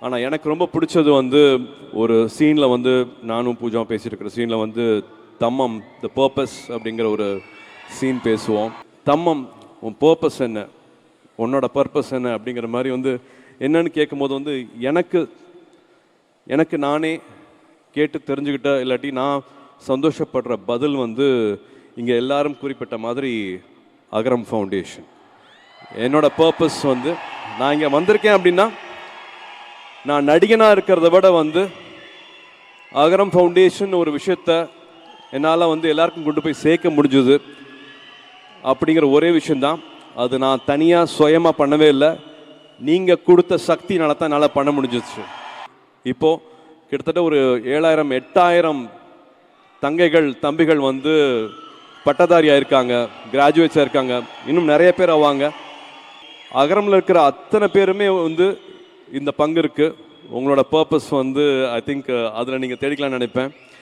ஆனால் எனக்கு ரொம்ப பிடிச்சது வந்து ஒரு சீனில் வந்து நானும் பூஜாவும் பேசியிருக்கிற சீனில் வந்து தம்மம் த பர்பஸ் அப்படிங்கிற ஒரு சீன் பேசுவோம். தம்மம் உன் பர்பஸ் என்ன, உன்னோட பர்பஸ் என்ன அப்படிங்கிற மாதிரி வந்து என்னன்னு கேட்கும்போது வந்து எனக்கு நானே கேட்டு தெரிஞ்சுக்கிட்ட இல்லாட்டி நான் சந்தோஷப்படுற பதில் வந்து இங்கே எல்லாரும் குறிப்பிட்ட மாதிரி அகரம் ஃபவுண்டேஷன். என்னோட பர்பஸ் வந்து நான் இங்கே வந்திருக்கேன் அப்படின்னா நான் நடிகனாக இருக்கிறத விட வந்து அகரம் ஃபவுண்டேஷன் ஒரு விஷயத்த என்னால் வந்து எல்லாருக்கும் கொண்டு போய் சேர்க்க முடிஞ்சுது அப்படிங்கிற ஒரே விஷயந்தான். அது நான் தனியாக சுயமாக பண்ணவே இல்லை, நீங்கள் கொடுத்த சக்தினால தான் என்னால் பண்ண முடிஞ்சிச்சு. இப்போது கிட்டத்தட்ட ஒரு 7000 8000 தங்கைகள் தம்பிகள் வந்து பட்டதாரியாக இருக்காங்க, கிராஜுவேட்ஸாக இருக்காங்க, இன்னும் நிறைய பேர் ஆவாங்க. அகரமில் இருக்கிற அத்தனை பேருமே வந்து இந்த பங்கு இருக்குது. உங்களோட பர்பஸ் வந்து ஐ திங்க் அதில் நீங்கள் தேடிக்கலாம்னு நினைப்பேன்.